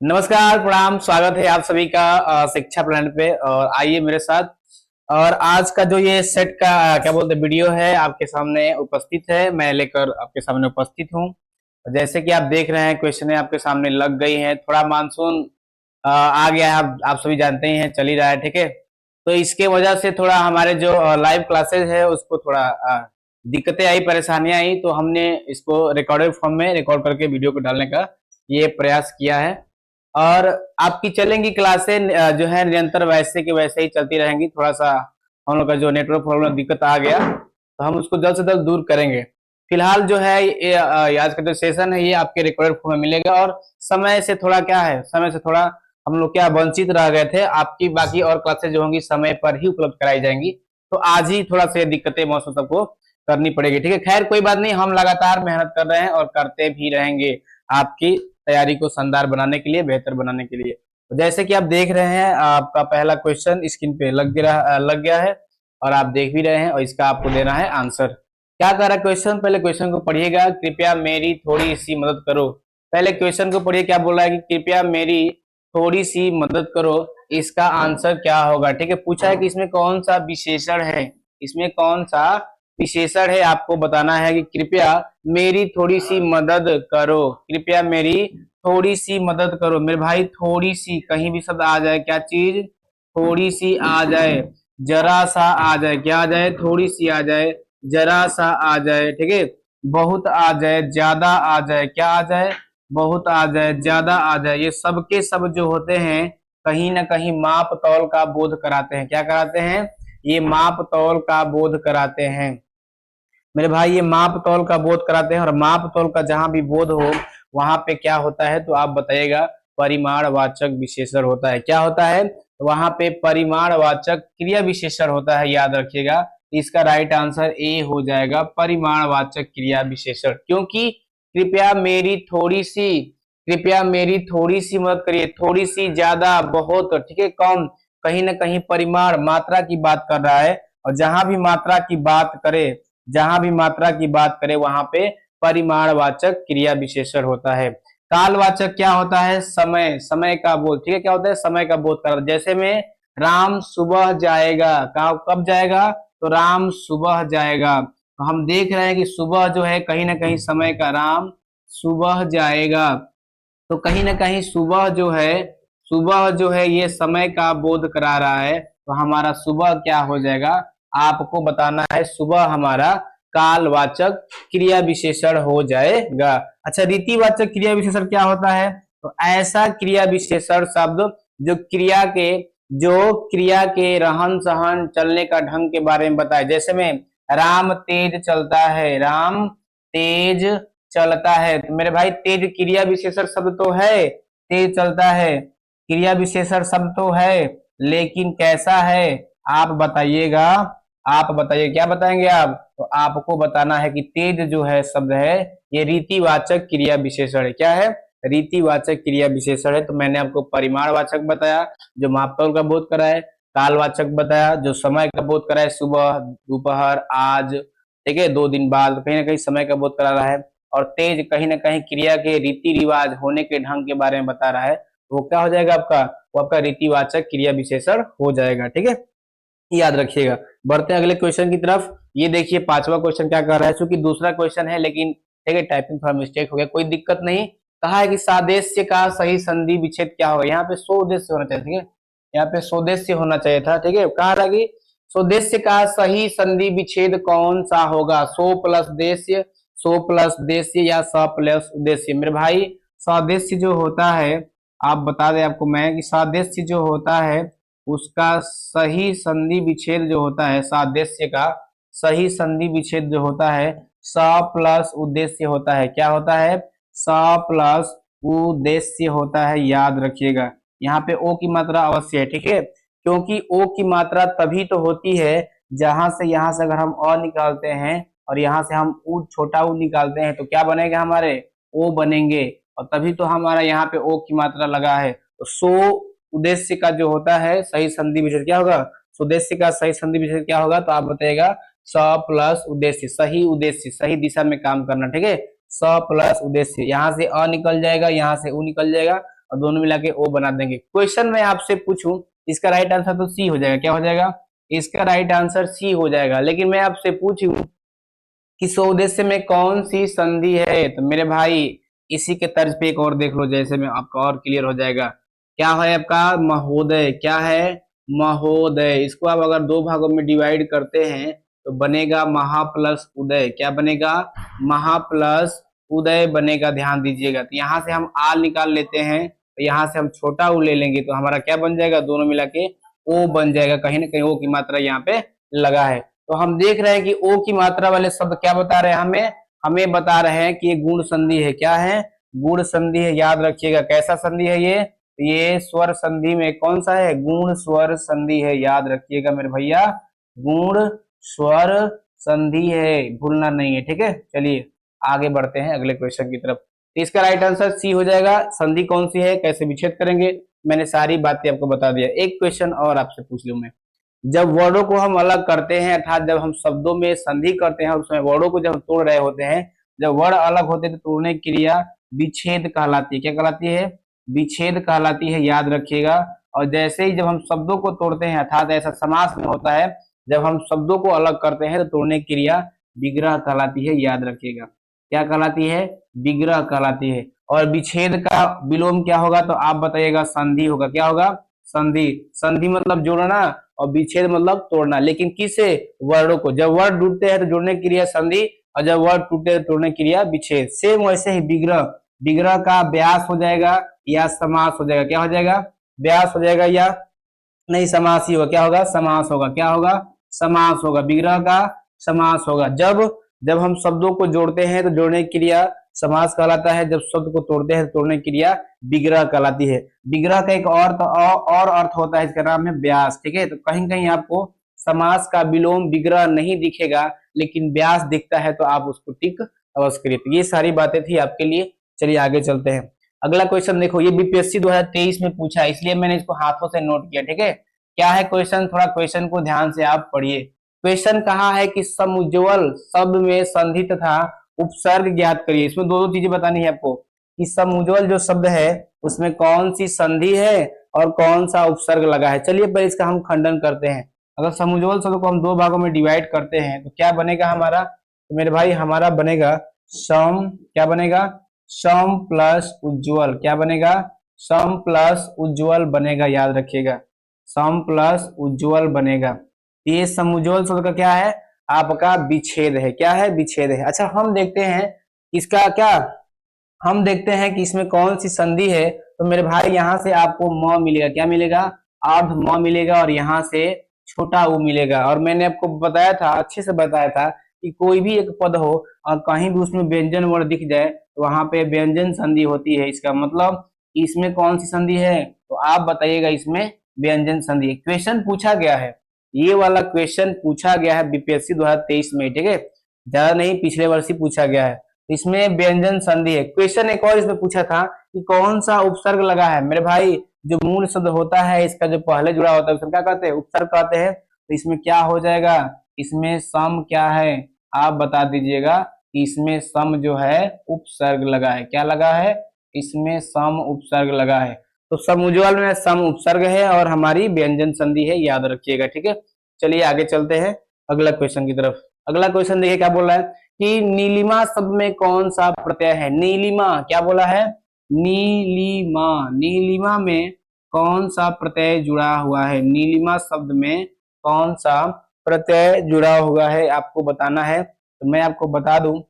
नमस्कार, प्रणाम, स्वागत है आप सभी का शिक्षा प्लान पे। और आइए मेरे साथ। और आज का जो ये सेट का क्या बोलते हैं वीडियो है आपके सामने उपस्थित है, मैं लेकर आपके सामने उपस्थित हूँ। जैसे कि आप देख रहे हैं क्वेश्चन आपके सामने लग गई है। थोड़ा मानसून आ गया है, आप सभी जानते ही हैं, चल ही रहा है, ठीक है। तो इसके वजह से थोड़ा हमारे जो लाइव क्लासेस है उसको थोड़ा दिक्कतें आई, परेशानियां आई, तो हमने इसको रिकॉर्डेड फॉर्म में रिकॉर्ड करके वीडियो को डालने का ये प्रयास किया है। और आपकी चलेंगी क्लासें जो है निरंतर वैसे के वैसे ही चलती रहेंगी। थोड़ा सा हम लोग का जो नेटवर्क प्रॉब्लम दिक्कत आ गया तो हम उसको जल्द से जल्द दूर करेंगे। फिलहाल जो है ये आज का जो सेशन है ये आपके रिकॉर्डेड फॉर्म में मिलेगा। और समय से थोड़ा क्या है, समय से थोड़ा हम लोग क्या वंचित रह गए थे। आपकी बाकी और क्लासेज जो होंगी समय पर ही उपलब्ध कराई जाएंगी, तो आज ही थोड़ा सा दिक्कतें मौसम सबको करनी पड़ेगी, ठीक है। खैर कोई बात नहीं, हम लगातार मेहनत कर रहे हैं और करते भी रहेंगे आपकी तैयारी को शानदार बनाने के लिए, बेहतर बनाने के लिए। तो जैसे कि आप देख रहे हैं, आपका पहला क्वेश्चन स्क्रीन पे लग गया है और आप देख भी रहे हैं, और इसका आपको देना है आंसर। क्या कह रहा है क्वेश्चन, पहले क्वेश्चन को पढ़िएगा। कृपया मेरी थोड़ी सी मदद करो। पहले क्वेश्चन को पढ़िए, क्या बोल रहा है कि कृपया मेरी थोड़ी सी मदद करो, इसका आंसर क्या होगा, ठीक है। पूछा है कि इसमें कौन सा विशेषण है, इसमें कौन सा विशेषण है, आपको बताना है कि कृपया मेरी थोड़ी सी मदद करो, कृपया मेरी थोड़ी सी मदद करो। मेरे भाई थोड़ी सी कहीं भी शब्द आ जाए, क्या चीज, थोड़ी सी आ जाए, जरा सा आ जाए, क्या आ जाए, थोड़ी सी आ जाए, जरा सा आ जाए, ठीक है। बहुत आ जाए, ज्यादा आ जाए, क्या आ जाए, बहुत आ जाए, ज्यादा आ जाए, ये सबके सब जो होते हैं कहीं ना कहीं माप तौल का बोध कराते हैं। क्या कराते हैं, ये माप तौल का बोध कराते हैं मेरे भाई, ये माप तौल का बोध कराते हैं। और माप तौल का जहां भी बोध हो वहां पे क्या होता है, तो आप बताइएगा, परिमाणवाचक विशेषण होता है। क्या होता है, वहां पे परिमाणवाचक क्रिया विशेषण होता है, याद रखिएगा। इसका राइट आंसर ए हो जाएगा, परिमाणवाचक क्रिया विशेषण। क्योंकि कृपया मेरी थोड़ी सी, कृपया मेरी थोड़ी सी मदद करिए, थोड़ी सी, ज्यादा, बहुत, ठीक है, कम, कहीं ना कहीं परिमाण मात्रा की बात कर रहा है। और जहां भी मात्रा की बात करे, जहां भी मात्रा की बात करें वहां पे परिमाणवाचक क्रिया विशेषण होता है। कालवाचक क्या होता है, समय, समय का बोध, ठीक है, क्या होता है, समय का बोध कर। जैसे में राम सुबह जाएगा, कब जाएगा, तो राम सुबह जाएगा। तो हम देख रहे हैं कि सुबह जो है कहीं ना कहीं समय का, राम सुबह जाएगा, तो कहीं ना कहीं सुबह जो है, सुबह जो है ये समय का बोध करा रहा है। तो हमारा सुबह क्या हो जाएगा, आपको बताना है, सुबह हमारा कालवाचक क्रिया विशेषण हो जाएगा। अच्छा, रीतिवाचक क्रिया विशेषण क्या होता है, तो ऐसा क्रिया विशेषण शब्द जो क्रिया के रहन सहन, चलने का ढंग के बारे में बताए। जैसे में राम तेज चलता है, राम तेज चलता है, तो मेरे भाई तेज क्रिया विशेषण शब्द तो है, तेज चलता है क्रिया विशेषण शब्द तो है, लेकिन कैसा है, आप बताइएगा। आप बताइए, क्या बताएंगे आप, तो आपको बताना है कि तेज जो है शब्द है ये रीतिवाचक क्रिया विशेषण है। क्या है, रीतिवाचक क्रिया विशेषण है। तो मैंने आपको परिमाणवाचक बताया जो मापतौल का बोध कराए, कालवाचक बताया जो समय का बोध कराए, सुबह, दोपहर, आज, ठीक है, 2 दिन बाद, कहीं ना कहीं समय का बोध करा रहा है। और तेज कहीं ना कहीं क्रिया के रीति रिवाज होने के ढंग के बारे में बता रहा है। तो वो क्या हो जाएगा आपका, वो आपका रीतिवाचक क्रिया विशेषण हो जाएगा, ठीक है, याद रखिएगा। बढ़ते हैं अगले क्वेश्चन की तरफ। ये देखिए पांचवा क्वेश्चन क्या कर रहा है, चूंकि दूसरा क्वेश्चन है लेकिन ठीक है, टाइपिंग थोड़ा मिस्टेक हो गया, कोई दिक्कत नहीं। कहा है कि सादेश्य का सही संधि विच्छेद क्या होगा, यहाँ पे स्वदेश्य होना चाहिए, ठीक है, यहाँ पे स्वदेश्य होना चाहिए था, ठीक है। कहा था कि स्वदेश्य का सही संधि विच्छेद कौन सा होगा, सो प्लस देश्य, सो प्लस देश्य, या स प्लस उद्देश्य। मेरे भाई सादेश्य जो होता है, आप बता दें आपको मैं कि सादेश्य जो होता है उसका सही संधि विच्छेद जो होता है, सादेश्य का सही संधि विच्छेद जो होता है स प्लस उद्देश्य होता है। क्या होता है, स प्लस उद्देश्य होता है, याद रखिएगा। यहाँ पे ओ की मात्रा अवश्य है, ठीक है, क्योंकि ओ की मात्रा तभी तो होती है जहां से, यहाँ से अगर हम अ निकालते हैं और यहाँ से हम ऊ, छोटा ऊ निकालते हैं, तो क्या बनेगा, हमारे ओ बनेंगे। और तभी तो हमारा यहाँ पे ओ की मात्रा लगा है। तो सो उद्देश्य का जो होता है सही संधि विच्छेद क्या होगा, सुदेश्य का सही संधि विच्छेद क्या होगा, तो आप बताइएगा स प्लस उद्देश्य, सही उद्देश्य, सही दिशा में काम करना, ठीक है, स प्लस उद्देश्य। यहाँ से अ निकल जाएगा, यहाँ से उ निकल जाएगा, और दोनों मिला के ओ बना देंगे। क्वेश्चन मैं आपसे पूछूं, इसका राइट आंसर तो सी हो जाएगा। क्या हो जाएगा? इसका राइट आंसर सी हो जाएगा। लेकिन मैं आपसे पूछूं कि स्वदेश में कौन सी संधि है, तो मेरे भाई इसी के तर्ज पे एक और देख लो, जैसे में आपका और क्लियर हो जाएगा। क्या है आपका? महोदय। क्या है? महोदय। इसको आप अगर दो भागों में डिवाइड करते हैं तो बनेगा महा प्लस उदय। क्या बनेगा? महा प्लस उदय बनेगा। ध्यान दीजिएगा। तो यहाँ से हम आल निकाल लेते हैं, तो यहाँ से हम छोटा ऊ ले लेंगे, तो हमारा क्या बन जाएगा? दोनों मिला के ओ बन जाएगा। कहीं ना कहीं ओ की मात्रा यहाँ पे लगा है। तो हम देख रहे हैं कि ओ की मात्रा वाले शब्द क्या बता रहे हैं हमें? हमें बता रहे हैं कि ये गुण संधि है। क्या है? गुण संधि है। याद रखिएगा। कैसा संधि है ये? ये स्वर संधि में कौन सा है? गुण स्वर संधि है। याद रखिएगा मेरे भैया, गुण स्वर संधि है, भूलना नहीं है। ठीक है, चलिए आगे बढ़ते हैं अगले क्वेश्चन की तरफ। तो इसका राइट आंसर सी हो जाएगा। संधि कौन सी है, कैसे विच्छेद करेंगे, मैंने सारी बातें आपको बता दिया। एक क्वेश्चन और आपसे पूछ लूं मैं, जब वर्डों को हम अलग करते हैं, अर्थात जब हम शब्दों में संधि करते हैं और उसमें वर्डों को जब हम तोड़ रहे होते हैं, जब वर्ड अलग होते हैं तो तोड़ने की क्रिया विच्छेद कहलाती है। क्या कहलाती है? विच्छेद कहलाती है। याद रखिएगा। और जैसे ही जब हम शब्दों को तोड़ते हैं, अर्थात ऐसा समास में होता है, जब हम शब्दों को अलग करते हैं तो तोड़ने की क्रिया विग्रह कहलाती है। याद रखिएगा। क्या कहलाती है? विग्रह कहलाती है। और विच्छेद का विलोम क्या होगा? तो आप बताइएगा। संधि होगा। क्या होगा? संधि। संधि मतलब जोड़ना और विच्छेद मतलब तोड़ना। लेकिन किसे? वर्डों को। जब वर्ड जुड़ते हैं तो जोड़ने की क्रिया संधि, और जब वर्ड टूटते हैं तो तोड़ने की क्रिया विच्छेद। सेम वैसे ही विग्रह, विग्रह का व्यास हो जाएगा या समास हो जाएगा। क्या हो जाएगा? व्यास हो जाएगा या नहीं, समास ही होगा। क्या होगा? समास होगा। क्या होगा? समास होगा। विग्रह का समास होगा। जब जब हम शब्दों को जोड़ते हैं तो जोड़ने की क्रिया समास कहलाता है, जब शब्द को तोड़ते हैं तो तोड़ने की क्रिया विग्रह कहलाती है। विग्रह का एक और अर्थ होता है, इसका नाम है व्यास। ठीक है, तो कहीं कहीं आपको समास का विलोम विग्रह नहीं दिखेगा, लेकिन व्यास दिखता है, तो आप उसको टिक अवश्य करिए। तो ये सारी बातें थी आपके लिए। चलिए आगे चलते हैं। अगला क्वेश्चन देखो, ये बीपीएससी 2023 में पूछा है, इसलिए मैंने इसको हाथों से नोट किया। ठीक है, क्या है क्वेश्चन? थोड़ा क्वेश्चन को ध्यान से आप पढ़िए। क्वेश्चन कहा है कि समुज्ज्वल शब्द में संधि तथा उपसर्ग ज्ञात करिए। इसमें दो दो चीजें बतानी है आपको कि समुज्ज्वल जो शब्द है उसमें कौन सी संधि है और कौन सा उपसर्ग लगा है। चलिए पहले इसका हम खंडन करते हैं। अगर समुज्ज्वल शब्द को हम दो भागों में डिवाइड करते हैं तो क्या बनेगा हमारा? तो मेरे भाई हमारा बनेगा सम। क्या बनेगा? सम प्लस उज्ज्वल। क्या बनेगा? सम प्लस उज्ज्वल बनेगा। याद रखिएगा, सम प्लस उज्ज्वल बनेगा। ये समुज्ज्वल शब्द का क्या है? आपका विच्छेद है। क्या है? विच्छेद है। अच्छा, हम देखते हैं इसका क्या, हम देखते हैं कि इसमें कौन सी संधि है। तो मेरे भाई यहाँ से आपको म मिलेगा। क्या मिलेगा? अर्ध म मिलेगा, और यहाँ से छोटा ऊ मिलेगा। और मैंने आपको बताया था, अच्छे से बताया था कि कोई भी एक पद हो और कहीं भी उसमें व्यंजन वर्ण दिख जाए तो वहां पे व्यंजन संधि होती है। इसका मतलब इसमें कौन सी संधि है? तो आप बताइएगा। इसमें व्यंजन संधि क्वेश्चन पूछा गया है। ये वाला क्वेश्चन पूछा गया है बीपीएससी 2023 में। ठीक है, ज्यादा नहीं, पिछले वर्ष ही पूछा गया है। इसमें व्यंजन संधि है। क्वेश्चन एक और इसमें पूछा था कि कौन सा उपसर्ग लगा है। मेरे भाई जो मूल शब्द होता है इसका जो पहले जुड़ा होता है उसको क्या कहते हैं? उपसर्ग कहते हैं। तो इसमें क्या हो जाएगा? इसमें सम क्या है? आप बता दीजिएगा कि इसमें सम जो है उपसर्ग लगा है। क्या लगा है? इसमें सम उपसर्ग लगा है। तो समुज्ज्वल में सम उपसर्ग है और हमारी व्यंजन संधि है। याद रखिएगा। ठीक है, चलिए आगे चलते हैं अगला क्वेश्चन की तरफ। अगला क्वेश्चन देखिए क्या बोल रहा है कि नीलिमा शब्द में कौन सा प्रत्यय है? नीलिमा। क्या बोला है? नीलिमा। नीलिमा में कौन सा प्रत्यय जुड़ा हुआ है? नीलिमा शब्द में कौन सा प्रत्यय जुड़ा हुआ है आपको बताना है। तो मैं आपको बता दूं,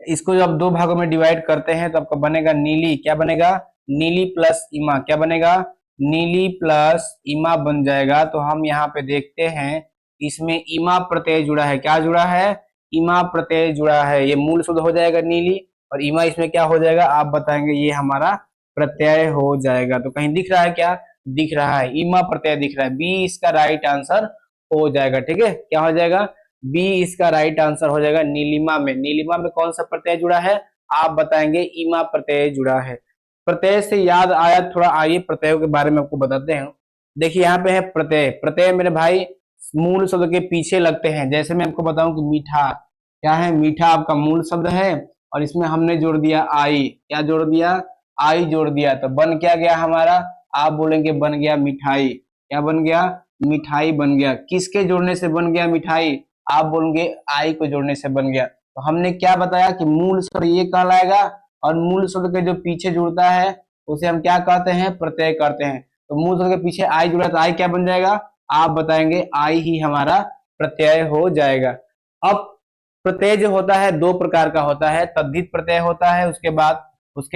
इसको जब दो भागों में डिवाइड करते हैं तो आपका बनेगा नीली। क्या बनेगा? नीली प्लस इमा। क्या बनेगा? नीली प्लस इमा बन जाएगा। तो हम यहाँ पे देखते हैं इसमें इमा प्रत्यय जुड़ा है। क्या जुड़ा है? इमा प्रत्यय जुड़ा है। ये मूल शब्द हो जाएगा नीली, और इमा इसमें क्या हो जाएगा? आप बताएंगे। ये हमारा प्रत्यय हो जाएगा। तो कहीं दिख रहा है? क्या दिख रहा है? इमा प्रत्यय दिख रहा है। बी इसका राइट आंसर हो जाएगा। ठीक है, क्या हो जाएगा? बी इसका राइट आंसर हो जाएगा। नीलिमा में, नीलिमा में कौन सा प्रत्यय जुड़ा है? आप बताएंगे। इमा प्रत्यय जुड़ा है। प्रत्यय से याद आया थोड़ा, आइए प्रत्ययों के बारे में आपको बताते हैं। देखिए यहाँ पे है प्रत्यय। प्रत्यय मेरे भाई मूल शब्द के पीछे लगते हैं। जैसे मैं आपको बताऊं कि मीठा, क्या है? मीठा आपका मूल शब्द है और इसमें हमने जोड़ दिया आई। क्या जोड़ दिया? आई जोड़ दिया तो बन क्या गया हमारा, आप बोलेंगे बन गया मिठाई। क्या बन गया, मिठाई बन गया। किसके जोड़ने से बन गया मिठाई, आप बोलेंगे आई को जोड़ने से बन गया। तो हमने क्या बताया कि मूल शब्द ये कहलाएगा, और मूल शब्द के जो पीछे जुड़ता है उसे हम क्या कहते हैं, प्रत्यय करते हैं। तो मूल शब्द के पीछे आई जुड़ा तो आई क्या बन जाएगा, आप बताएंगे आई ही हमारा प्रत्यय हो जाएगा। अब प्रत्यय जो होता है दो प्रकार का होता है, तद्धित प्रत्यय होता है, उसके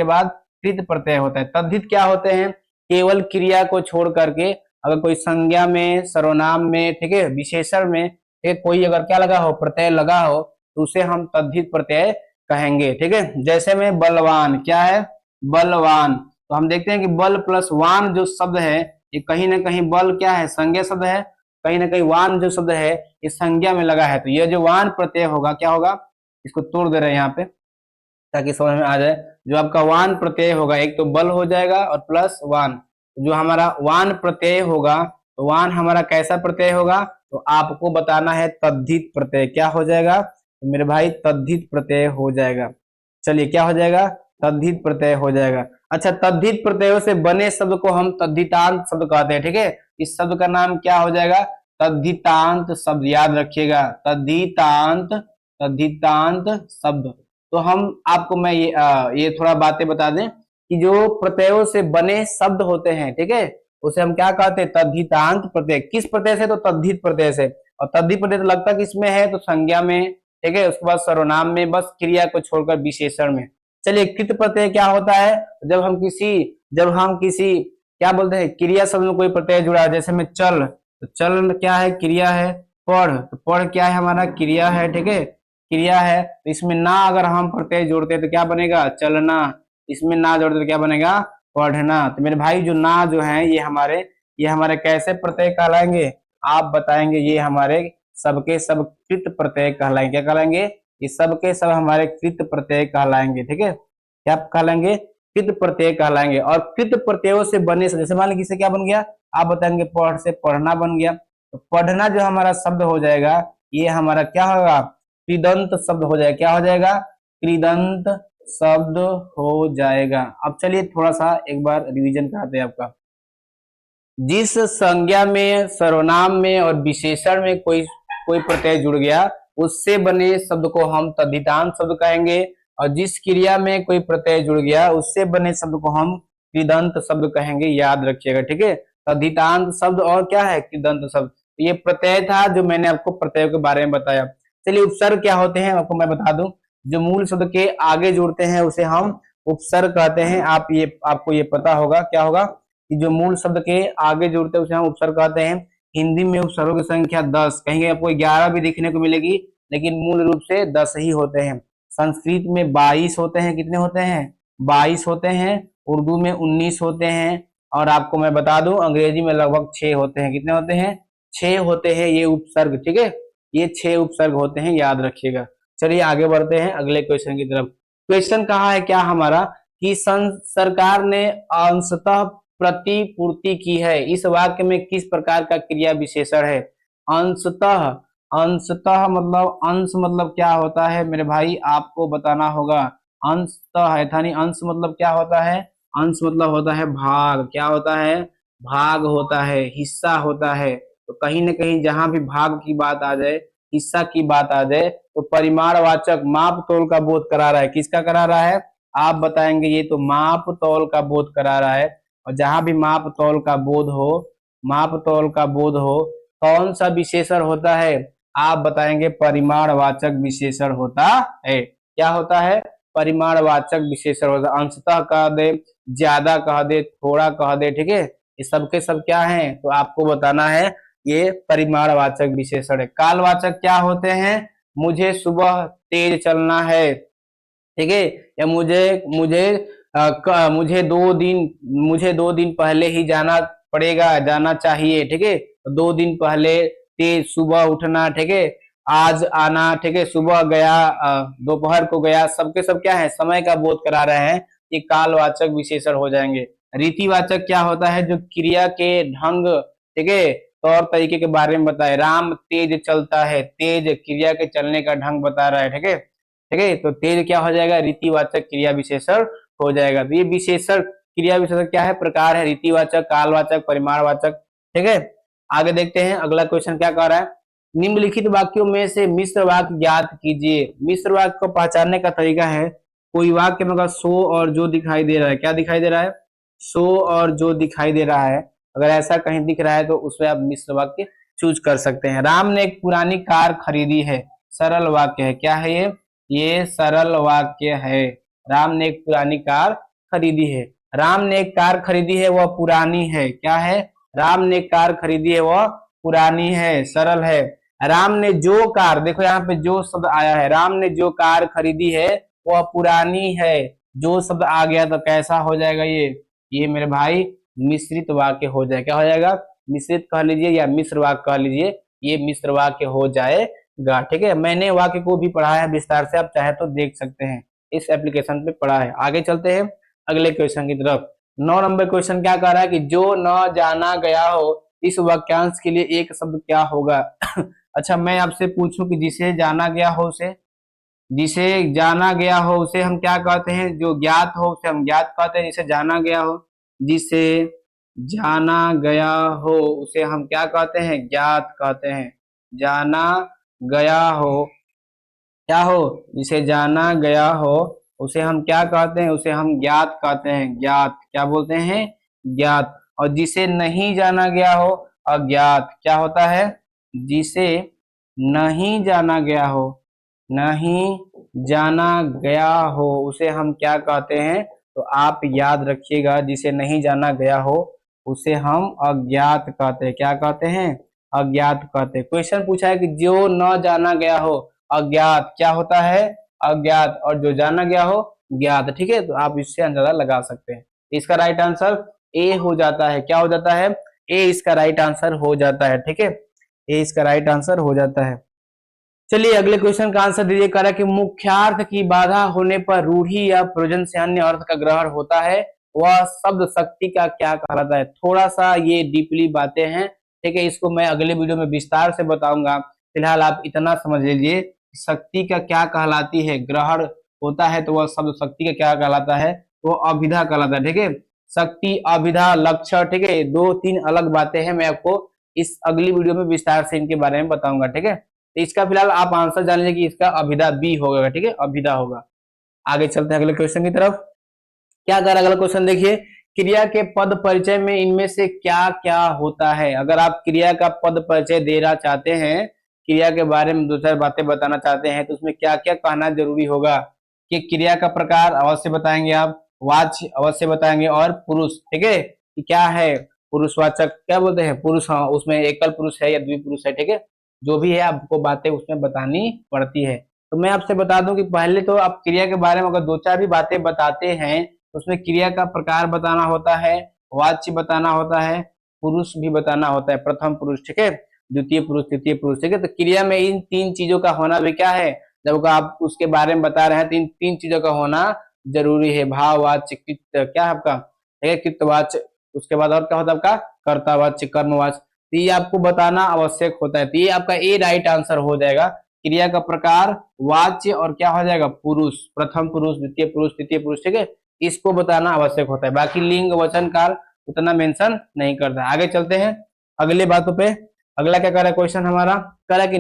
बाद कृत प्रत्यय होता है। तद्धित क्या होते हैं, केवल क्रिया को छोड़ करके अगर कोई संज्ञा में, सर्वनाम में, ठीक है, विशेषण में कोई अगर क्या लगा हो, प्रत्यय लगा हो, तो उसे हम तद्धित प्रत्यय कहेंगे। ठीक है, जैसे में बलवान, क्या है, बलवान। तो हम देखते हैं कि बल प्लस वान जो शब्द है ये कहीं ना कहीं, बल क्या है, संज्ञा शब्द है, कहीं ना कहीं वान जो शब्द है ये संज्ञा में लगा है। तो ये जो वान प्रत्यय होगा क्या होगा, इसको तोड़ दे रहे हैं यहाँ पे ताकि समझ में आ जाए। जो आपका वान प्रत्यय होगा एक तो बल हो जाएगा और प्लस वान। जो हमारा वान प्रत्यय होगा तो वान हमारा कैसा प्रत्यय होगा, तो आपको बताना है तद्धित प्रत्यय। क्या हो जाएगा, तो मेरे भाई तद्धित प्रत्यय हो जाएगा। चलिए क्या हो जाएगा, तद्धित प्रत्यय हो जाएगा। अच्छा, तद्धित प्रत्ययों से बने शब्द को हम तद्धितांत शब्द कहते हैं। ठीक है, इस शब्द का नाम क्या हो जाएगा, तद्धितांत शब्द। याद रखिएगा, तद्धितांत, तद्धितांत शब्द। तो हम आपको मैं ये थोड़ा बातें बता दें कि जो प्रत्ययों से बने शब्द होते हैं, ठीक है, उसे हम क्या कहते हैं, तद्धितांत प्रत्यय। किस प्रत्यय से, तो तद्धित प्रत्यय से। और तद्धित प्रत्यय तो लगता किसमें है, तो संज्ञा में, ठीक है, उसके बाद सर्वनाम में, बस क्रिया को छोड़कर विशेषण में। चलिए कृत प्रत्यय क्या होता है, जब हम किसी क्या बोलते हैं, क्रिया शब्द में कोई प्रत्यय जुड़ा है, जैसे में चल, तो चल क्या है, क्रिया है। पढ़, तो पढ़ क्या है, हमारा क्रिया है। ठीक है, क्रिया है। तो इसमें ना अगर हम प्रत्यय जोड़ते हैं तो क्या बनेगा, चलना। इसमें ना जोड़ते तो क्या बनेगा, पढ़ना। तो मेरे भाई जो ना जो है ये हमारे कैसे प्रत्यय कहलाएंगे, आप बताएंगे, ये हमारे सबके सब कृत प्रत्यय कहलाएंगे। क्या कहलाएंगे, ये सबके सब हमारे कृत प्रत्यय कहलाएंगे। ठीक है, क्या कहलाएंगे, कृत प्रत्यय कहलाएंगे। और कृत प्रत्ययों से बने से, जैसे मान लीजिए किससे क्या बन गया, आप बताएंगे पढ़ से पढ़ना बन गया। तो पढ़ना जो हमारा शब्द हो जाएगा ये हमारा क्या होगा, कृदंत शब्द हो जाएगा। क्या हो जाएगा, कृदंत शब्द हो जाएगा। अब चलिए थोड़ा सा एक बार रिवीजन कराते हैं आपका। जिस संज्ञा में, सर्वनाम में और विशेषण में कोई कोई प्रत्यय जुड़ गया उससे बने शब्द को हम तद्धितांत शब्द कहेंगे। और जिस क्रिया में कोई प्रत्यय जुड़ गया उससे बने शब्द को हम कृदंत शब्द कहेंगे। याद रखिएगा, ठीक है, तद्धितांत शब्द और क्या है, कृदंत शब्द। ये प्रत्यय था जो मैंने आपको प्रत्यय के बारे में बताया। चलिए उपसर्ग क्या होते हैं आपको मैं बता दूं। जो मूल शब्द के आगे जुड़ते हैं उसे हम उपसर्ग कहते हैं। आपको ये पता होगा, क्या होगा कि जो मूल शब्द के आगे जुड़ते हैं उसे हम उपसर्ग कहते हैं। हिंदी में उपसर्गों की संख्या 10, कहीं आपको 11 भी देखने को मिलेगी, लेकिन मूल रूप से 10 ही होते हैं। संस्कृत में 22 होते हैं। कितने होते हैं, 22 होते हैं। उर्दू में 19 होते हैं। और आपको मैं बता दूं अंग्रेजी में लगभग 6 होते हैं। कितने होते हैं, 6 होते हैं ये उपसर्ग। ठीक है, ये 6 उपसर्ग होते हैं, याद रखिएगा। चलिए आगे बढ़ते हैं अगले क्वेश्चन की तरफ। क्वेश्चन कहा है क्या हमारा कि सरकार ने अंशतः प्रतिपूर्ति की है। इस वाक्य में किस प्रकार का क्रिया विशेषण है। अंशतः, अंशतः मतलब अंश मतलब क्या होता है मेरे भाई, आपको बताना होगा। अंशतः यानी अंश मतलब क्या होता है, अंश मतलब होता है भाग। क्या होता है, भाग होता है, हिस्सा होता है। तो कहीं ना कहीं जहां भी भाग की बात आ जाए, हिस्सा की बात आ जाए, तो परिमाणवाचक माप तोल का बोध करा रहा है। किसका करा रहा है, आप बताएंगे, ये तो माप तोल का बोध करा रहा है। और जहां भी माप तौल का बोध हो, माप तौल का बोध हो, कौन सा विशेषण होता है, आप बताएंगे परिमाणवाचक विशेषण होता है। क्या होता है, परिमाणवाचक विशेषण होता है। अंशतः कह दे, ज्यादा कह दे, थोड़ा कह दे, ठीक है, ये सबके सब क्या है, तो आपको बताना है ये परिमाणवाचक विशेषण है। कालवाचक क्या होते हैं, मुझे सुबह तेज चलना है, ठीक है, या मुझे 2 दिन पहले ही जाना पड़ेगा, जाना चाहिए। ठीक है, 2 दिन पहले, तेज सुबह उठना, ठीक है, आज आना, ठीक है, सुबह गया, दोपहर को गया, सबके सब क्या है, समय का बोध करा रहे हैं। ये कालवाचक विशेषण हो जाएंगे। रीतिवाचक क्या होता है, जो क्रिया के ढंग, ठीक है, तौर तरीके के बारे में बताए। राम तेज चलता है, तेज क्रिया के चलने का ढंग बता रहा है। ठीक है, ठीक है, तो तेज क्या हो जाएगा, रीतिवाचक क्रिया विशेषण हो जाएगा। तो ये विशेषण, क्रिया विशेषण क्या है, प्रकार है, रीतिवाचक, कालवाचक, परिमाणवाचक। ठीक है, आगे देखते हैं अगला क्वेश्चन क्या कह रहा है। निम्नलिखित वाक्यों में से मिश्र वाक्य ज्ञात कीजिए। मिश्र वाक्य को पहचानने का तरीका है, कोई वाक्य में अगर सो और जो दिखाई दे रहा है, क्या दिखाई दे रहा है, सो और जो दिखाई दे रहा है, अगर ऐसा कहीं दिख रहा है तो उसमें आप मिश्र वाक्य चूज कर सकते हैं। राम ने एक पुरानी कार खरीदी है, सरल वाक्य है, क्या है ये सरल वाक्य है। राम ने एक पुरानी कार खरीदी है। राम ने एक कार खरीदी है, वह पुरानी है, क्या है, राम ने एक कार खरीदी है, वह पुरानी है, सरल है। राम ने जो कार, देखो यहाँ पे जो शब्द आया है, राम ने जो कार खरीदी है वह पुरानी है, जो शब्द आ गया तो कैसा हो जाएगा ये मेरे भाई मिश्रित वाक्य हो जाएगा। क्या हो जाएगा, मिश्रित कह लीजिए या मिश्र वाक्य कह लीजिए, ये मिश्र वाक्य हो जाएगा। ठीक है, मैंने वाक्य को भी पढ़ा है विस्तार से, आप चाहे तो देख सकते हैं, इस एप्लीकेशन पे पढ़ा है। आगे चलते हैं अगले क्वेश्चन की तरफ। 9 नंबर क्वेश्चन क्या कह रहा है कि जो न जाना गया हो, इस वाक्यांश के लिए एक शब्द क्या होगा। अच्छा, मैं आपसे पूछूं कि जिसे जाना गया हो उसे, जिसे जाना गया हो उसे हम क्या कहते हैं, जो ज्ञात हो उसे हम ज्ञात कहते हैं, जिसे जाना गया हो, जिसे जाना गया हो उसे हम क्या कहते हैं, ज्ञात कहते हैं। जाना गया हो, क्या हो, जिसे जाना गया हो उसे हम क्या कहते हैं, उसे हम ज्ञात कहते हैं, ज्ञात, क्या बोलते हैं, ज्ञात। और जिसे नहीं जाना गया हो, अज्ञात, क्या होता है, जिसे नहीं जाना गया हो, नहीं जाना गया हो उसे हम क्या कहते हैं, तो आप याद रखिएगा, जिसे नहीं जाना गया हो उसे हम अज्ञात कहते हैं। क्या कहते हैं, अज्ञात कहते हैं। क्वेश्चन पूछा है कि जो न जाना गया हो अज्ञात, क्या होता है, अज्ञात, और जो जाना गया हो ज्ञात। ठीक है, तो आप इससे अंदाजा लगा सकते हैं। इसका राइट आंसर ए हो जाता है। क्या हो जाता है, ए इसका राइट आंसर हो जाता है। ठीक है, ए इसका राइट आंसर हो जाता है। चलिए अगले क्वेश्चन का आंसर दीजिए। कह रहा है कि मुख्यार्थ की बाधा होने पर रूढ़ी या प्रयोजन से अन्य अर्थ का ग्रहण होता है, वह शब्द शक्ति का क्या कहलाता है। थोड़ा सा ये डीपली बातें हैं, ठीक है, इसको मैं अगले वीडियो में विस्तार से बताऊंगा। फिलहाल आप इतना समझ लीजिए, शक्ति का क्या कहलाती है, ग्रहण होता है तो वह शब्द शक्ति का क्या कहलाता है, वो अभिधा कहलाता है। ठीक है, शक्ति, अभिधा, लक्षण, ठीक है, 2-3 अलग बातें हैं। मैं आपको इस अगली वीडियो में विस्तार से इनके बारे में बताऊंगा। ठीक है, तो इसका फिलहाल आप आंसर जान लीजिए कि इसका अभिधा बी होगा। ठीक है, अभिधा होगा। आगे चलते हैं अगले क्वेश्चन की तरफ। क्या कर अगला क्वेश्चन देखिए, क्रिया के पद परिचय में इनमें से क्या क्या होता है। अगर आप क्रिया का पद परिचय देना चाहते हैं, क्रिया के बारे में 2-4 बातें बताना चाहते हैं, तो उसमें क्या क्या कहना जरूरी होगा कि क्रिया का प्रकार अवश्य बताएंगे आप, वाच्य अवश्य बताएंगे, और पुरुष। ठीक है, कि क्या है पुरुषवाचक, क्या बोलते हैं पुरुष, हाँ उसमें एकल पुरुष है या द्विपुरुष है। ठीक है, जो भी है आपको बातें उसमें बतानी पड़ती है। तो मैं आपसे बता दूं कि पहले तो आप क्रिया के बारे में अगर 2-4 भी बातें बताते हैं, उसमें क्रिया का प्रकार बताना होता है, वाच्य बताना होता है, पुरुष भी बताना होता है, प्रथम पुरुष, ठीक है, द्वितीय पुरुष, तृतीय पुरुष। ठीक है, तो क्रिया में इन 3 चीजों का होना भी क्या है, जब आप उसके बारे में बता रहे हैं तो इन 3 चीजों का होना जरूरी है। भाववाच्य, क्या है आपका, कृतवाच्य, उसके बाद और क्या होता है आपका कर्तावाच्य, कर्मवाच्य। तो ये आपको बताना आवश्यक होता है। तो ये आपका ए राइट आंसर हो जाएगा। क्रिया का प्रकार, वाच्य, और क्या हो जाएगा पुरुष, प्रथम पुरुष, द्वितीय पुरुष, तृतीय पुरुष। ठीक है, इसको बताना आवश्यक होता है। बाकी लिंग, वचन, काल उतना मेंशन नहीं करता। आगे चलते हैं अगले बातों पे। अगला क्या कर रहा है क्वेश्चन हमारा, कह रहा है कि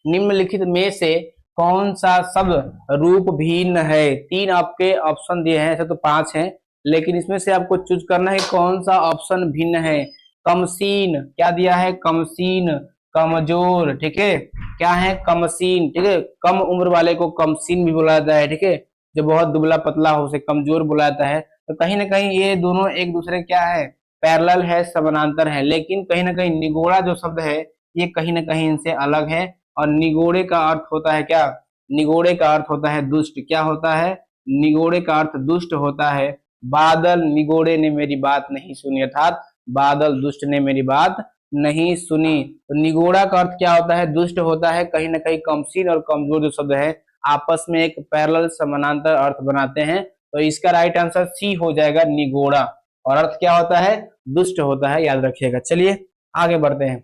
निम्नलिखित में से कौन सा शब्द रूप भिन्न है। 3 आपके ऑप्शन दिए हैं, ऐसे तो 5 हैं, लेकिन इसमें से आपको चूज करना है कौन सा ऑप्शन भिन्न है। कमसीन, क्या दिया है, कमसीन, कमजोर। ठीक है, क्या है, कमसीन। ठीक है, कम उम्र वाले को कमसीन भी बोला जाता है। ठीक है, जो बहुत दुबला पतला हो उसे कमजोर बोला जाता है। तो कहीं ना कहीं ये दोनों एक दूसरे क्या है, पैरेलल है, समानांतर है। लेकिन कहीं ना कहीं निगोड़ा जो शब्द है ये कहीं ना कहीं इनसे अलग है। और निगोड़े का अर्थ होता है क्या, निगोड़े का अर्थ होता है दुष्ट। क्या होता है, निगोड़े का अर्थ दुष्ट होता है। बादल निगोड़े ने मेरी बात नहीं सुनी, अर्थात बादल दुष्ट ने मेरी बात नहीं सुनी। तो निगोड़ा का अर्थ क्या होता है, दुष्ट होता है। कहीं ना कहीं कमसीन और कमजोर जो शब्द है आपस में एक पैरेलल समानांतर अर्थ बनाते हैं। तो इसका राइट आंसर सी हो जाएगा, निगोड़ा। और अर्थ क्या होता है, दुष्ट होता है, याद रखिएगा। चलिए आगे बढ़ते हैं।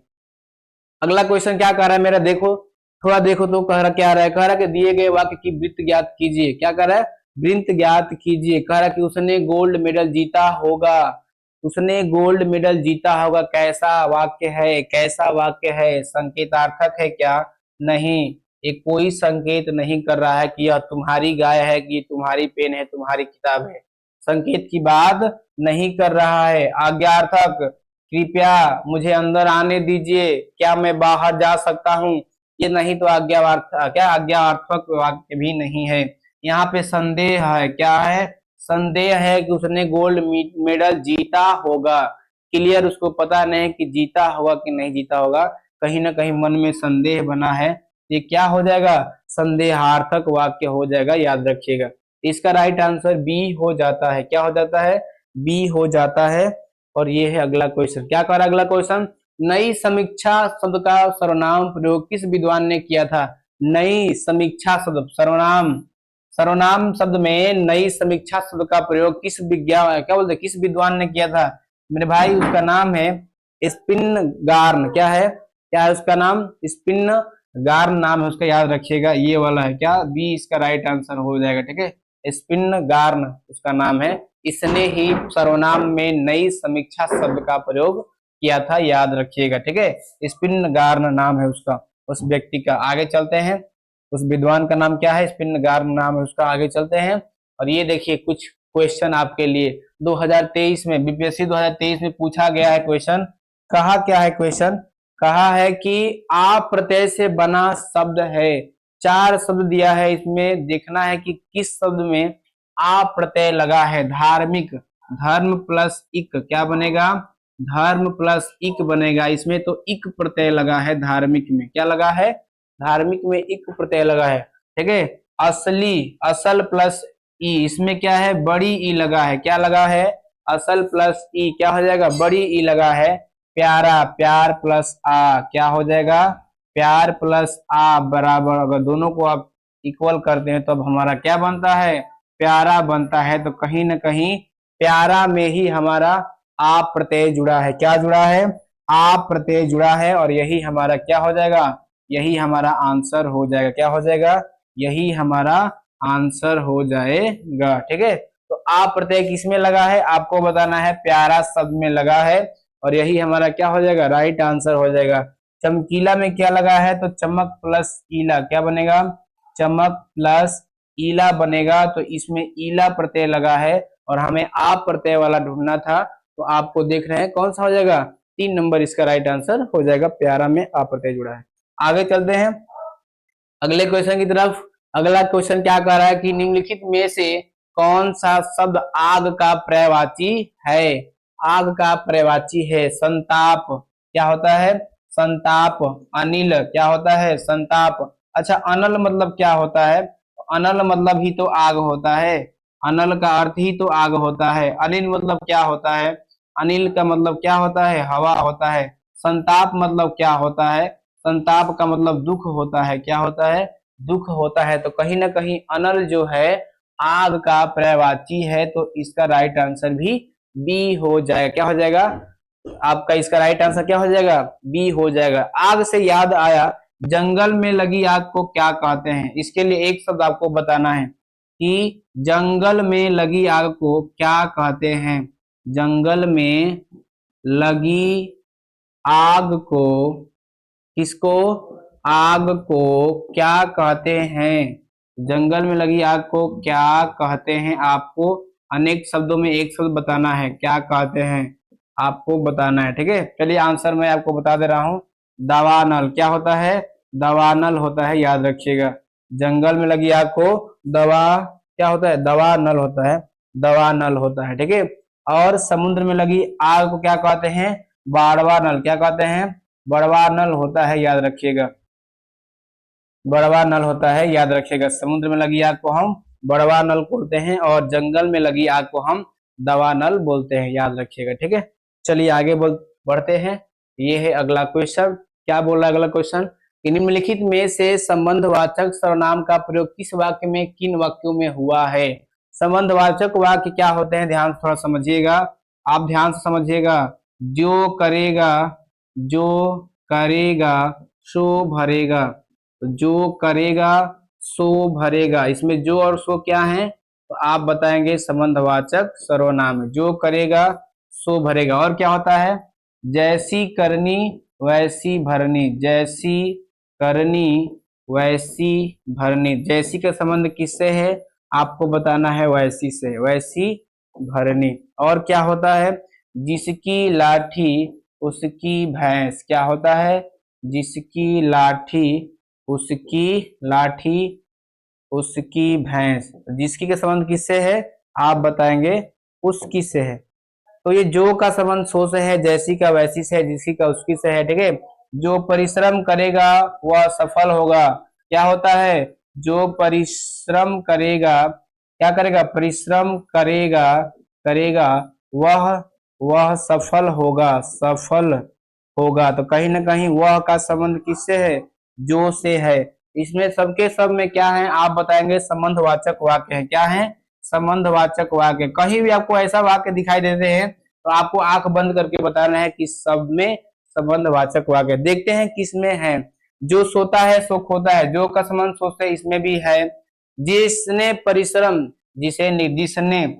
अगला क्वेश्चन क्या कह रहा है मेरा, देखो थोड़ा देखो तो कह रहा क्या रहा है, कह रहा है कि दिए गए वाक्य की वृत्त ज्ञात कीजिए। क्या कह रहा है, वृत्त ज्ञात कीजिए। कह रहा कि उसने गोल्ड मेडल जीता होगा, उसने गोल्ड मेडल जीता होगा। कैसा वाक्य है, कैसा वाक्य है, संकेतार्थक है क्या? नहीं, ये कोई संकेत नहीं कर रहा है कि यह तुम्हारी गाय है, कि ये तुम्हारी पेन है, तुम्हारी किताब है। संकेत की बात नहीं कर रहा है। आज्ञार्थक, कृपया मुझे अंदर आने दीजिए, क्या मैं बाहर जा सकता हूँ, ये नहीं तो आज्ञार्थक वाक्य भी नहीं है। यहाँ पे संदेह है, क्या है? संदेह है कि उसने गोल्ड मेडल जीता होगा। क्लियर, उसको पता नहीं कि जीता होगा कि नहीं जीता होगा, कहीं ना कहीं मन में संदेह बना है। ये क्या हो जाएगा? संदेहार्थक वाक्य हो जाएगा, याद रखिएगा। इसका राइट आंसर बी हो जाता है। क्या हो जाता है? बी हो जाता है। और ये है अगला क्वेश्चन। क्या कर अगला क्वेश्चन? नई समीक्षा शब्द का सर्वनाम प्रयोग किस विद्वान ने किया था? नई समीक्षा शब्द, सर्वनाम, सर्वनाम शब्द में नई समीक्षा शब्द का प्रयोग किस विज्ञान, क्या बोलते, किस विद्वान ने किया था? मेरे भाई उसका नाम है स्पिन गार्न। क्या है? क्या है उसका नाम? स्पिन गार्न नाम है उसका, याद रखिएगा। ये वाला है क्या? बी इसका राइट आंसर हो जाएगा। ठीक है, स्पिन गार्न उसका नाम है। इसने ही सर्वनाम में नई समीक्षा शब्द का प्रयोग किया था, याद रखिएगा। ठीक है, स्पिन गार्न नाम है उसका, उस व्यक्ति का। आगे चलते हैं, उस विद्वान का नाम क्या है? स्पिन गार्न नाम है उसका। आगे चलते हैं और ये देखिए कुछ क्वेश्चन आपके लिए 2023 में, बीपीएससी 2023 में पूछा गया है क्वेश्चन। कहा क्या है क्वेश्चन? कहा है कि आ प्रत्यय से बना शब्द है। चार शब्द दिया है, इसमें देखना है कि किस शब्द में आ प्रत्यय लगा है। धार्मिक, धर्म प्लस इक क्या बनेगा? धर्म प्लस इक बनेगा। इसमें तो इक प्रत्यय लगा है धार्मिक में। क्या लगा है? धार्मिक में इक प्रत्यय लगा है। ठीक है, असली, असल प्लस ई, इसमें क्या है? बड़ी ई लगा है। क्या लगा है? असल प्लस ई, क्या हो जाएगा? बड़ी ई लगा है। प्यारा, प्यार प्लस आ, क्या हो जाएगा? प्यार प्लस आ बराबर, अगर दोनों को आप इक्वल करते हैं तो अब हमारा क्या बनता है? प्यारा बनता है। तो कहीं ना कहीं प्यारा में ही हमारा आ प्रत्यय जुड़ा है। क्या जुड़ा है? आ प्रत्यय जुड़ा है। और यही हमारा क्या हो जाएगा? यही हमारा आंसर हो जाएगा। क्या हो जाएगा? यही हमारा आंसर हो जाएगा। ठीक है, तो आ प्रत्यय किसमें लगा है आपको बताना है। प्यारा शब्द में लगा है, और यही हमारा क्या हो जाएगा? राइट आंसर हो जाएगा। चमकीला में क्या लगा है? तो चमक प्लस ईला, क्या बनेगा? चमक प्लस ईला बनेगा। तो इसमें ईला प्रत्यय लगा है और हमें आप प्रत्यय वाला ढूंढना था। तो आपको देख रहे हैं कौन सा हो जाएगा? 3 नंबर इसका राइट आंसर हो जाएगा। प्यारा में आप प्रत्यय जुड़ा है। आगे चलते हैं अगले क्वेश्चन की तरफ। अगला क्वेश्चन क्या कह रहा है कि निम्नलिखित में से कौन सा शब्द आग का पर्यायवाची है? आग का पर्यायवाची है। संताप, क्या होता है? संताप। अनिल, क्या होता है? संताप। अच्छा, अनल मतलब क्या होता है? अनल मतलब ही तो आग होता है। अनल का अर्थ ही तो आग होता है। अनिल मतलब क्या होता है? अनिल का मतलब क्या होता है? हवा होता है। संताप मतलब क्या होता है? संताप का मतलब दुख होता है। क्या होता है? दुख होता है। तो कहीं ना कहीं अनल जो है आग का पर्यायवाची है। तो इसका राइट आंसर भी बी हो जाएगा। क्या हो जाएगा? आपका इसका राइट आंसर क्या हो जाएगा? बी हो जाएगा। आग से याद आया, जंगल में लगी आग को क्या कहते हैं? इसके लिए एक शब्द आपको बताना है कि जंगल में लगी आग को क्या कहते हैं। जंगल में लगी आग को, किसको? आग को क्या कहते हैं? जंगल में लगी आग को क्या कहते हैं? आपको अनेक शब्दों में एक शब्द बताना है। क्या कहते हैं आपको बताना है। ठीक है, चलिए आंसर मैं आपको बता दे रहा हूं। दावानल, क्या होता है? दवानल होता है, याद रखिएगा। जंगल में लगी आग को दवा, क्या होता है? दवा नल होता है, दवा नल होता है। ठीक है, और समुद्र में लगी आग को क्या कहते हैं? बाड़वा नल। क्या कहते हैं? बड़वा नल होता है, याद रखिएगा। बड़वा नल होता है, याद रखिएगा। समुद्र में लगी आग को हम बड़वा नल बोलते हैं और जंगल में लगी आग को हम दवा नल बोलते हैं, याद रखिएगा। ठीक है, चलिए आगे बढ़ते हैं। ये है अगला क्वेश्चन। क्या बोल रहा है अगला क्वेश्चन? निम्नलिखित में से संबंधवाचक सर्वनाम का प्रयोग किस वाक्य में, किन वाक्यों में हुआ है? संबंधवाचक वाक्य क्या होते हैं? ध्यान से थोड़ा समझिएगा, आप ध्यान से समझिएगा। जो करेगा, जो करेगा सो भरेगा। तो जो करेगा सो भरेगा, इसमें जो और सो क्या है? तो आप बताएंगे संबंधवाचक सर्वनाम है। जो करेगा सो भरेगा। और क्या होता है? जैसी करनी वैसी भरनी, जैसी करनी वैसी भरनी। जैसी का संबंध किससे है? आपको बताना है वैसी से, वैसी भरनी। और क्या होता है? जिसकी लाठी उसकी भैंस। क्या होता है? जिसकी लाठी उसकी लाठी उसकी भैंस। जिसकी का संबंध किससे है? आप बताएंगे उसकी से है। तो ये जो का संबंध सो से है, जैसी का वैसी से है, जिसकी का उसकी से है। ठीक है। जो परिश्रम करेगा वह सफल होगा। क्या होता है? जो परिश्रम करेगा, क्या करेगा? परिश्रम करेगा, करेगा वह वह सफल होगा, सफल होगा। तो कहीं ना कहीं वह का संबंध किससे है? जो से है। इसमें सबके सब में क्या है? आप बताएंगे संबंधवाचक वाक्य है। क्या है? संबंधवाचक वाक्य। कहीं भी आपको ऐसा वाक्य दिखाई देते हैं तो आपको आंख बंद करके बताना है कि सब में संबंधवाचक वाक्य। देखते हैं किसमें है। जो सोता है सो खोता है। जो का संबंध सो से इसमें भी है। जिसने परिश्रम, जिसने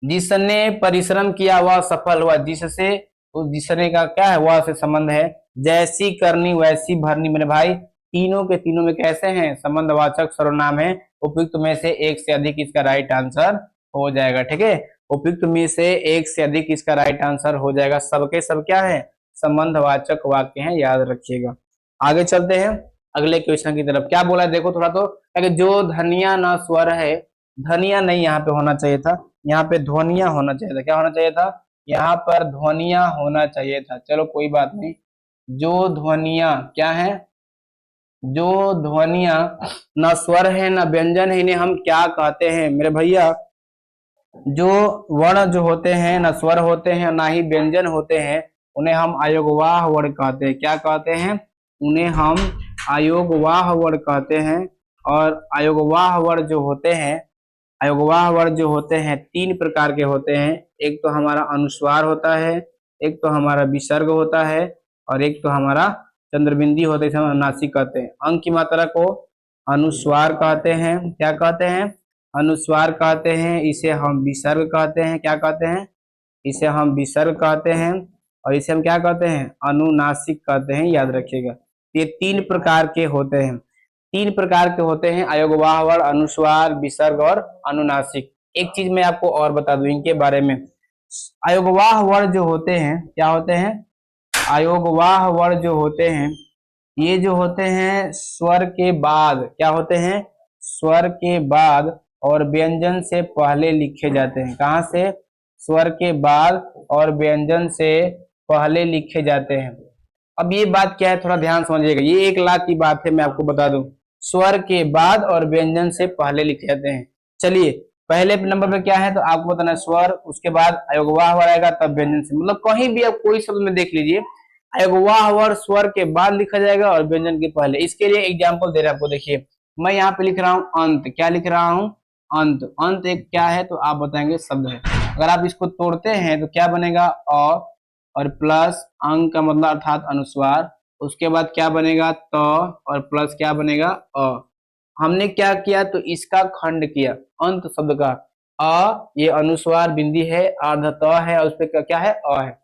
जिसने परिश्रम किया वह सफल हुआ। जिससे, उस जिसने का क्या है? वह से संबंध है। जैसी करनी वैसी भरनी, मेरे भाई तीनों के तीनों में कैसे हैं? संबंधवाचक सर्वनाम है। उपयुक्त में से एक से अधिक इसका राइट आंसर हो जाएगा। ठीक है। उपयुक्त में से एक से अधिक इसका राइट आंसर हो जाएगा। सबके सब क्या है? संबंधवाचक वाक्य हैं, याद रखिएगा। आगे चलते हैं अगले क्वेश्चन की तरफ। क्या बोला है देखो थोड़ा तो, जो धनिया ना स्वर है, धनिया नहीं यहाँ पे होना चाहिए था, यहाँ पे ध्वनिया होना चाहिए था। क्या होना चाहिए था? यहाँ पर ध्वनिया होना चाहिए था। चलो कोई बात नहीं। जो ध्वनिया क्या है? जो ध्वनिया न स्वर है न व्यंजन है, इन्हें हम क्या कहते हैं मेरे भैया? जो वर्ण जो होते हैं न स्वर होते हैं ना ही व्यंजन होते हैं, उन्हें हम अयोगवाह वर्ण कहते हैं। क्या कहते हैं? उन्हें हम अयोगवाह वर्ण कहते हैं। और अयोगवाह वर्ण जो होते हैं, अयोगवाह वर्ण जो होते हैं तीन प्रकार के होते हैं। एक तो हमारा अनुस्वार होता है, एक तो हमारा विसर्ग होता है, और एक तो हमारा चंद्रबिंदी होता है, इसे हम अनुनासिक कहते हैं। अंक की मात्रा को अनुस्वार कहते हैं। क्या कहते हैं? अनुस्वार कहते हैं। इसे हम विसर्ग कहते हैं। क्या कहते हैं? इसे हम विसर्ग कहते हैं। और इसे हम क्या कहते हैं? अनुनासिक कहते हैं, याद रखिएगा। ये तीन प्रकार के होते हैं। तीन प्रकार के होते हैं, अयोगवाह वर्ण, अनुस्वार, विसर्ग और अनुनासिक। एक चीज मैं आपको और बता दूं इनके बारे में। अयोगवाह वर्ण जो होते हैं, क्या होते हैं? अयोगवाह वर्ण जो होते हैं, ये जो होते हैं स्वर के बाद, क्या होते हैं? स्वर के बाद और व्यंजन से पहले लिखे जाते हैं। कहाँ से? स्वर के बाद और व्यंजन से पहले लिखे जाते हैं। अब ये बात क्या है, थोड़ा ध्यान समझिएगा। ये 1 लाख की बात है, मैं आपको बता दूं। स्वर के बाद और व्यंजन से पहले लिखे जाते हैं। चलिए पहले नंबर पे क्या है, तो आपको बताना है स्वर, उसके बाद अयोगवाह वर्ण आएगा, तब व्यंजन से। मतलब कहीं भी आप कोई शब्द में देख लीजिए, अयोगवाह वर्ण स्वर के बाद लिखा जाएगा और व्यंजन के पहले। इसके लिए एग्जाम्पल दे रहे हैं आपको। देखिए मैं यहाँ पे लिख रहा हूँ अंत। क्या लिख रहा हूँ? अंत। अंत एक क्या है, तो आप बताएंगे शब्द है। अगर आप इसको तोड़ते हैं तो क्या बनेगा? और प्लस अंग का मतलब अर्थात अनुस्वार। उसके बाद क्या बनेगा? त, और प्लस क्या बनेगा? अ। हमने क्या किया, तो इसका खंड किया अंत शब्द का। अ ये अनुस्वार बिंदी है, अर्ध त है, और उस पर क्या है? अ है।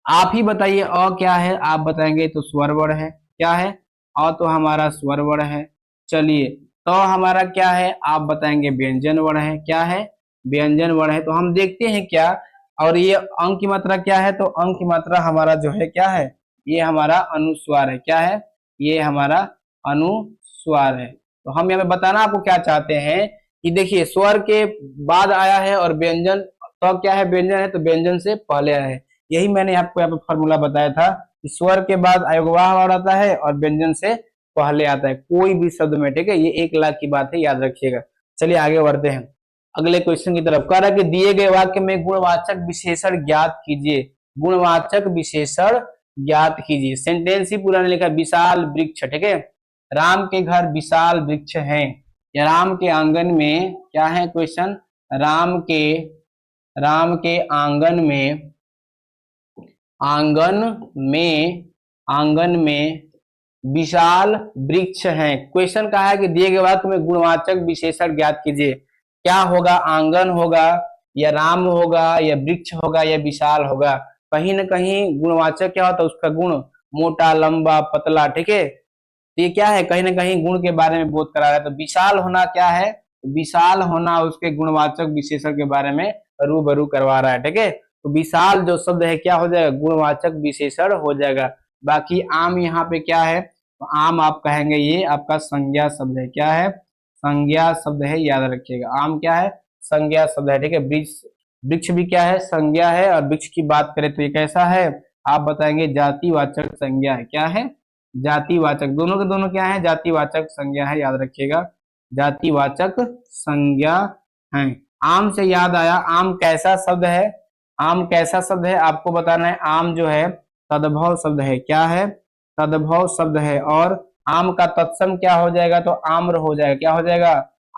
आप ही बताइए अ क्या है? आप बताएंगे तो स्वर वर्ण है। क्या है? अ तो हमारा स्वर वर्ण है। चलिए तो हमारा क्या है? आप बताएंगे व्यंजन वर्ण है। क्या है? व्यंजन वर्ण है। तो हम देखते हैं क्या, और ये अंक की मात्रा क्या है, तो अंक की मात्रा हमारा जो है क्या है? ये हमारा अनुस्वार है। क्या है? ये हमारा अनुस्वार है। तो हम यहाँ पे बताना आपको क्या चाहते हैं कि देखिए स्वर के बाद आया है और व्यंजन, तो क्या है? व्यंजन है, तो व्यंजन से पहले आया है। यही मैंने आपको यहाँ पे फॉर्मूला बताया था कि स्वर के बाद अयोगवाह वर्ण आता है और व्यंजन से पहले आता है कोई भी शब्द में। ठीक है, ये 1 लाख की बात है, याद रखिएगा। चलिए आगे बढ़ते हैं अगले क्वेश्चन की तरफ। कह रहा है कि दिए गए वाक्य में गुणवाचक विशेषण ज्ञात कीजिए। गुणवाचक विशेषण ज्ञात कीजिए। सेंटेंस ही पूरा नहीं लिखा। विशाल वृक्ष, ठीक है, राम के घर विशाल वृक्ष हैं, या राम के आंगन में क्या है? क्वेश्चन, राम के आंगन में विशाल वृक्ष हैं। क्वेश्चन कहा है कि दिए गए वाक्य में गुणवाचक विशेषण ज्ञात कीजिए। क्या होगा, आंगन होगा या राम होगा या वृक्ष होगा या विशाल होगा। कहीं ना कहीं गुणवाचक क्या होता है, उसका गुण मोटा, लंबा, पतला, ठीक है। तो ये क्या है, कहीं ना कहीं गुण के बारे में बोध करा रहा है। तो विशाल होना क्या है, विशाल होना उसके गुणवाचक विशेषण के बारे में रूबरू करवा रहा है, ठीक है। तो विशाल जो शब्द है क्या हो जाएगा, गुणवाचक विशेषण हो जाएगा। बाकी आम यहाँ पे क्या है, तो आम आप कहेंगे ये आपका संज्ञा शब्द है। क्या है, संज्ञा शब्द है, याद रखिएगा। आम क्या है, संज्ञा शब्द है, ठीक है। वृक्ष, वृक्ष भी क्या है, संज्ञा है। और वृक्ष की बात करें तो ये कैसा है, आप बताएंगे जातिवाचक संज्ञा है। क्या है, जातिवाचक, दोनों के दोनों क्या है, जातिवाचक संज्ञा है, याद रखिएगा, जातिवाचक संज्ञा है। आम से याद आया, आम कैसा शब्द है, आम कैसा शब्द है आपको बताना है। आम जो है तद्भव शब्द है। क्या है, तद्भव शब्द है। और आम का तत्सम क्या हो जाएगा, तो आम्र हो जाएगा। क्या हो जाएगा,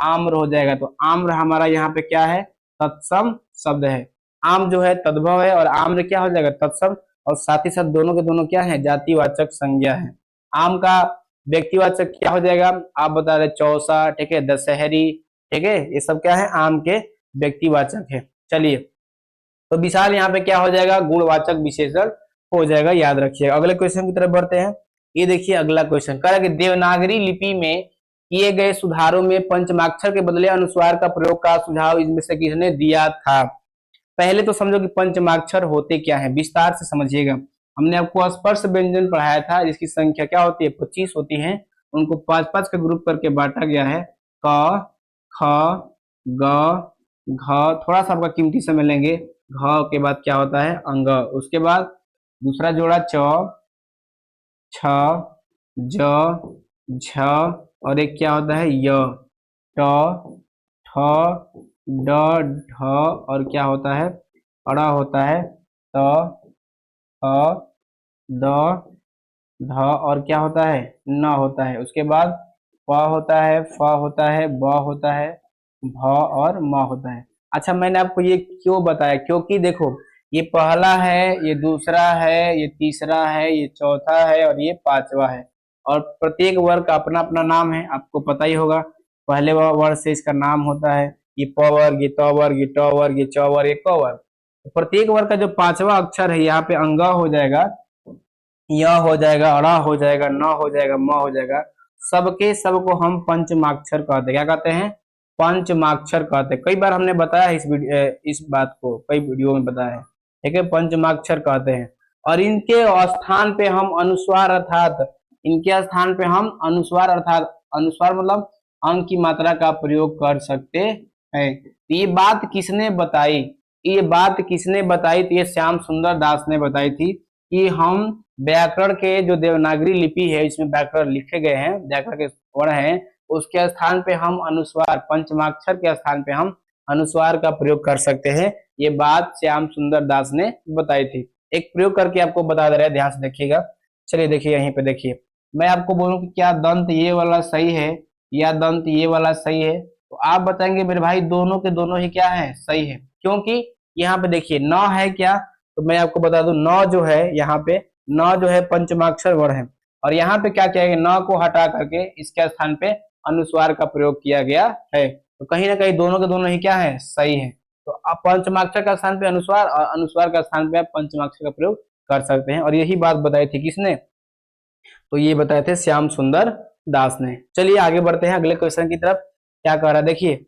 आम्र हो जाएगा। तो आम्र हमारा यहाँ पे क्या है, तत्सम शब्द है। आम जो है तद्भव है और आम्र क्या हो जाएगा, तत्सम। और साथ ही साथ दोनों के दोनों क्या है, जातिवाचक संज्ञा है। आम का व्यक्तिवाचक क्या हो जाएगा, आप बता रहे, चौसा, ठीक है, दशहरी, ठीक है, ये सब क्या है, आम के व्यक्तिवाचक है। चलिए, तो विशाल यहाँ पे क्या हो जाएगा, गुणवाचक विशेषण हो जाएगा, याद रखिएगा। अगले क्वेश्चन की तरफ बढ़ते हैं। ये देखिए अगला क्वेश्चन कह रहा है कि देवनागरी लिपि में किए गए सुधारों में पंचमाक्षर के बदले अनुस्वार का प्रयोग का सुझाव इनमें से किसने दिया था। पहले तो समझो कि पंचमाक्षर होते क्या है, विस्तार से समझिएगा। हमने आपको स्पर्श व्यंजन पढ़ाया था, जिसकी संख्या क्या होती है, 25 होती है। उनको 5-5 का ग्रुप करके बांटा गया है। क, ख, ग, घ, थोड़ा सा आपका कीमती समय लेंगे। घ के बाद क्या होता है, अंग। उसके बाद दूसरा जोड़ा च, छ, ज, झ, और एक क्या होता है य, ट, ठ, ड, ढ, और क्या होता है, अड़ा होता है, त, थ, द, ध, और क्या होता है, न होता है। उसके बाद प होता है, फ होता है, ब होता है, भ और म होता है। अच्छा, मैंने आपको ये क्यों बताया, क्योंकि देखो ये पहला है, ये दूसरा है, ये तीसरा है, ये चौथा है और ये पांचवा है। और प्रत्येक वर्ग का अपना अपना नाम है, आपको पता ही होगा। पहले वर्ग से इसका नाम होता है, ये प वर्ग, ये त वर्ग, ये ट वर्ग, ये च वर्ग, ये क वर्ग। तो प्रत्येक वर्ग का जो पांचवा अक्षर है यहाँ पे अंग हो जाएगा, य हो जाएगा, अड़ा हो जाएगा, न हो जाएगा, म हो जाएगा। सबके सबको हम पंचमाक्षर कहते हैं। क्या कहते हैं, पंचमाक्षर कहते हैं। कई बार हमने बताया है इस बात को, कई वीडियो में बताया है, ठीक है, पंचमाक्षर कहते हैं। और इनके स्थान पे हम अनुस्वार अर्थात, इनके स्थान पे हम अनुस्वार अर्थात, अनुस्वार मतलब अंक की मात्रा का प्रयोग कर सकते हैं। तो ये बात किसने बताई, ये बात किसने बताई, तो ये श्याम सुंदर दास ने बताई थी कि हम व्याकरण के जो देवनागरी लिपि है, इसमें व्याकरण लिखे गए हैं, व्याकरण के वर्ण हैं, उसके स्थान पे हम अनुस्वार, पंचमाक्षर के स्थान पे हम अनुस्वार का प्रयोग कर सकते हैं। ये बात श्याम सुंदर दास ने बताई थी। एक प्रयोग करके आपको बता दे रहे हैं, ध्यान से देखिएगा। चलिए देखिए, यहीं पे देखिए, मैं आपको बोलूं कि क्या दंत ये वाला सही है या दंत ये वाला सही है, तो आप बताएंगे मेरे भाई दोनों के दोनों ही क्या है, सही है। क्योंकि यहाँ पे देखिए न है क्या, तो मैं आपको बता दूं, न जो है यहाँ पे, न जो है पंचमाक्षर वर्ण है। और यहाँ पे क्या किया गया, न को हटा करके इसके स्थान पे अनुस्वार का प्रयोग किया गया है। तो कहीं ना कहीं दोनों के दोनों ही क्या है, सही है। तो आप पंचमाक्षर का स्थान पे अनुस्वार और अनुस्वार का स्थान पे आप पंचमाक्षर का प्रयोग कर सकते हैं। और यही बात बताई थी किसने, तो ये बताए थे श्याम सुंदर दास ने। चलिए आगे बढ़ते हैं अगले क्वेश्चन की तरफ। क्या कह रहा है देखिए,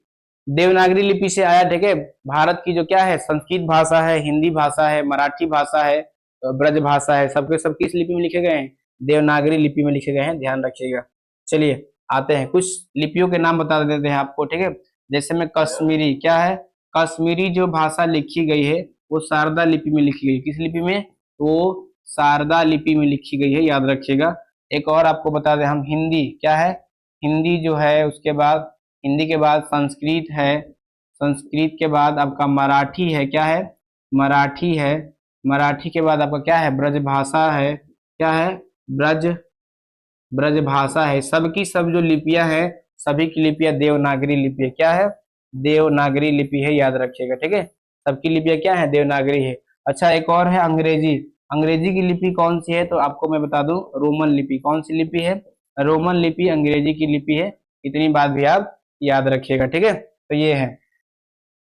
देवनागरी लिपि से आया, ठीक है, भारत की जो क्या है, संस्कृत भाषा है, हिंदी भाषा है, मराठी भाषा है, ब्रज भाषा है, सबके सब किस लिपि में लिखे गए हैं, देवनागरी लिपि में लिखे गए हैं, ध्यान रखिएगा। चलिए आते हैं, कुछ लिपियों के नाम बता देते हैं आपको, ठीक है। जैसे में कश्मीरी, क्या है, कश्मीरी जो भाषा लिखी गई है वो शारदा लिपि में लिखी गई। किस लिपि में, वो शारदा लिपि में लिखी गई है, याद रखिएगा। एक और आपको बता दें हम, हिंदी क्या है, हिंदी जो है, उसके बाद हिंदी के बाद संस्कृत है, संस्कृत के बाद आपका मराठी है, क्या है, मराठी है, मराठी के बाद आपका क्या है, ब्रज भाषा है, क्या है, ब्रज, ब्रज भाषा है। सबकी सब जो लिपियां हैं, सभी की लिपियां देवनागरी लिपि है। क्या है, देवनागरी लिपि है, याद रखिएगा, ठीक है। सबकी लिपियां क्या है, देवनागरी है। अच्छा, एक और है अंग्रेजी। अंग्रेजी की लिपि कौन सी है, तो आपको मैं बता दूं, रोमन लिपि। कौन सी लिपि है, रोमन लिपि अंग्रेजी की लिपि है। इतनी बात भी आप याद रखिएगा, ठीक है। तो ये है,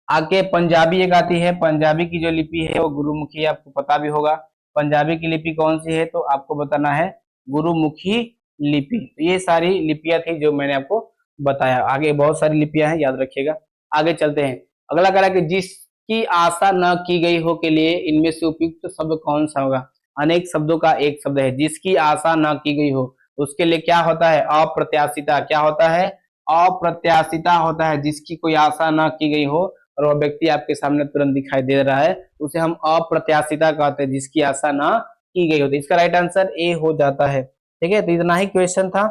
आगे पंजाबी एक आती है। पंजाबी की जो लिपि है वो गुरुमुखी, आपको पता भी होगा। पंजाबी की लिपि कौन सी है, तो आपको बताना है गुरुमुखी लिपि। तो ये सारी लिपियां थी जो मैंने आपको बताया। आगे बहुत सारी लिपियां हैं, याद रखिएगा। आगे चलते हैं। अगला कह रहा है कि जिसकी आशा न की गई हो के लिए इनमें से उपयुक्त शब्द कौन सा होगा। अनेक शब्दों का एक शब्द है, जिसकी आशा न की गई हो। उसके लिए क्या होता है, अप्रत्याशिता। क्या होता है, अप्रत्याशिता होता है। जिसकी कोई आशा न की गई हो और वह व्यक्ति आपके सामने तुरंत दिखाई दे रहा है, उसे हम अप्रत्याशिता कहते हैं, जिसकी आशा ना की गई होती है। इसका राइट आंसर ए हो जाता है। ठीक है, तो इतना ही क्वेश्चन था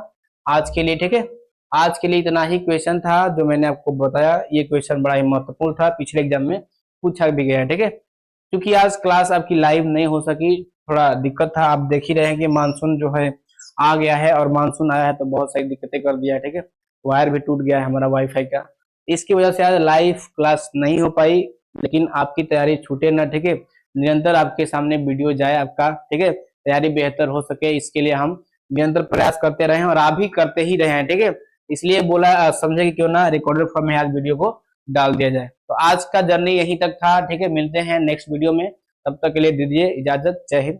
आज के लिए। ठीक है, आज के लिए इतना ही क्वेश्चन था जो मैंने आपको बताया। ये क्वेश्चन बड़ा ही महत्वपूर्ण था, पिछले एग्जाम में पूछा भी गया। ठीक है, क्योंकि आज क्लास आपकी लाइव नहीं हो सकी, थोड़ा दिक्कत था। आप देख ही रहे हैं कि मानसून जो है आ गया है, और मानसून आया है तो बहुत सारी दिक्कतें कर दिया है। ठीक है, वायर भी टूट गया है हमारा वाईफाई का, इसकी वजह से आज लाइव क्लास नहीं हो पाई। लेकिन आपकी तैयारी छूटे ना। ठीक है, निरंतर आपके सामने वीडियो जाए आपका। ठीक है, तैयारी बेहतर हो सके इसके लिए हम निरंतर प्रयास करते रहे और आप भी करते ही रहे हैं। ठीक है, इसलिए बोला समझे कि क्यों ना रिकॉर्डेड फॉर्म में आज वीडियो को डाल दिया जाए। तो आज का जर्नी यहीं तक था। ठीक है, मिलते हैं नेक्स्ट वीडियो में, तब तक के लिए दीजिए इजाजत। जय हिंद।